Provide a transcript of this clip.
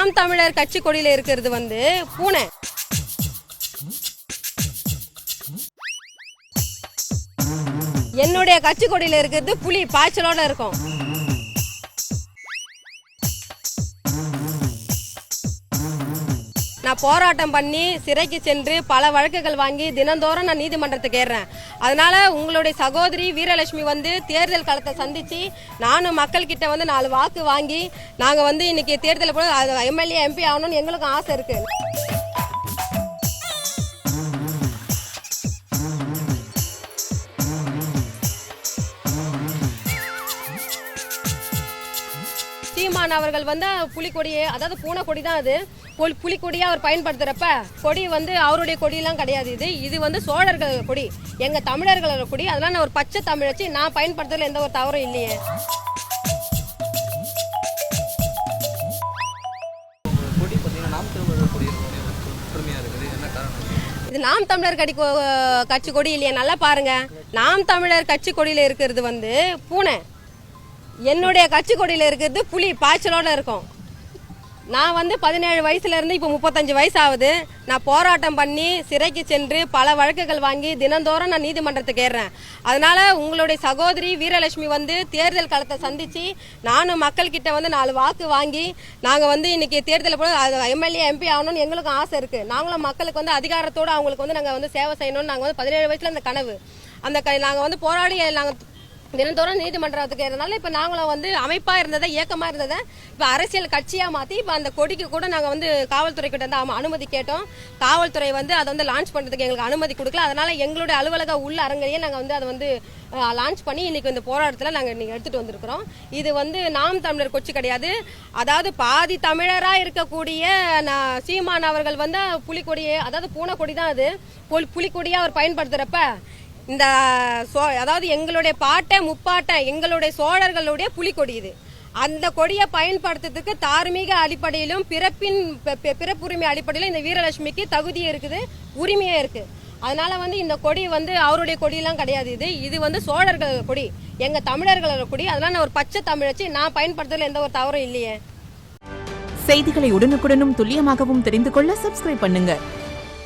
நாம் தமிழர் கட்சி கொடியில இருக்கிறது வந்து பூனை. என்னுடைய கட்சி கொடியில இருக்கிறது புலி பாய்ச்சலோட இருக்கும். நான் போராட்டம் பண்ணி சிறைக்கு சென்று பல வழக்குகள் வாங்கி தினந்தோறும் நான் நீதிமன்றத்துக்கு ஏறுறேன். அதனால உங்களுடைய சகோதரி வீரலட்சுமி வந்து தேர்தல் களத்தை சந்திச்சு நானும் மக்கள் கிட்ட வந்து 4 வாக்கு வாங்கி நாங்கள் வந்து இன்னைக்கு தேர்தலில் போய் எம்எல்ஏ எம்பி ஆகணும்னு எங்களுக்கும் ஆசை இருக்கு. சீமான் அவர்கள் வந்து புலிக்கொடியே, அதாவது பூனை கொடி தான் அது, புலிக்கொடியா அவர் பயன்படுத்துறப்ப கொடி வந்து அவருடைய கொடியெல்லாம் கிடையாது. இது வந்து சோழர்கள் கொடி, எங்க தமிழர்களோட கொடி. அதனால நான் ஒரு பச்சை தமிழ் வச்சு நான் பயன்படுத்துறதுல எந்த ஒரு தவறும் இல்லையே. இது நாம் தமிழர் கட்சி கொடி இல்லையா, நல்லா பாருங்க. நாம் தமிழர் கட்சி கொடியில இருக்கிறது வந்து பூனை. என்னுடைய கட்சி கொடியில இருக்கிறது புலி பாய்ச்சலோட இருக்கும். நான் வந்து 17 வயசுல இருந்து இப்போ 35 வயசு ஆகுது. நான் போராட்டம் பண்ணி சிறைக்கு சென்று பல வழக்குகள் வாங்கி தினந்தோறும் நான் நீதிமன்றத்துக்கு ஏறுறேன். அதனால உங்களுடைய சகோதரி வீரலட்சுமி வந்து தேர்தல் களத்தை சந்திச்சு நானும் மக்கள் கிட்ட வந்து 4 வாக்கு வாங்கி நாங்கள் வந்து இன்னைக்கு தேர்தலில் போய் எம்எல்ஏ எம்பி ஆகணும்னு எங்களுக்கும் ஆசை இருக்கு. நாங்களும் மக்களுக்கு வந்து அதிகாரத்தோடு அவங்களுக்கு வந்து நாங்கள் வந்து சேவை செய்யணும்னு நாங்கள் வந்து 17 வயசுல அந்த கனவு நாங்கள் வந்து போராடி நாங்கள் தினந்தோறும் நீதிமன்றத்துக்கு இருந்தனால இப்போ நாங்களும் வந்து அமைப்பாக இருந்ததை இயக்கமாக இருந்ததை இப்போ அரசியல் கட்சியாக மாற்றி இப்போ அந்த கொடிக்கு கூட நாங்கள் வந்து காவல்துறை கிட்ட வந்து அனுமதி கேட்டோம். காவல்துறை வந்து அதை வந்து லான்ச் பண்ணுறதுக்கு எங்களுக்கு அனுமதி கொடுக்கல. அதனால எங்களுடைய அலுவலக உள்ள அரங்கையே நாங்கள் வந்து அதை வந்து லான்ச் பண்ணி இன்னைக்கு இந்த போராட்டத்தில் நாங்கள் இன்னைக்கு எடுத்துகிட்டு வந்திருக்கிறோம். இது வந்து நாம் தமிழர் கொச்சி கிடையாது. அதாவது பாதி தமிழராக இருக்கக்கூடிய சீமான் அவர்கள் வந்து புலிக்கொடியே, அதாவது பூனை கொடி தான் அது, புலிக்கொடியாக அவர் பயன்படுத்துகிறப்ப இந்த அதாவது எங்களுடைய பாட்டை முப்பாட்டை எங்களுடைய சோழர்களுடைய புலிக்கொடி இது. அந்த கொடியை பயன்படுத்துறதுக்கு தார்மீக அடிப்படையிலும் பிறப்புரிமை அடிப்படையிலும் இந்த வீரலட்சுமிக்கு தகுதி இருக்குது, உரிமையே இருக்கு. அதனால வந்து இந்த கொடி வந்து அவருடைய கொடியெல்லாம் கிடையாது. இது வந்து சோழர்கள் கொடி, எங்க தமிழர்களோட கொடி. அதனால நான் ஒரு பச்சை தமிழ் வச்சு நான் பயன்படுத்துறதுல எந்த ஒரு தவறும் இல்லையே. செய்திகளை உடனுக்குடனும் துல்லியமாகவும் தெரிந்து கொள்ள சப்ஸ்கிரைப் பண்ணுங்க.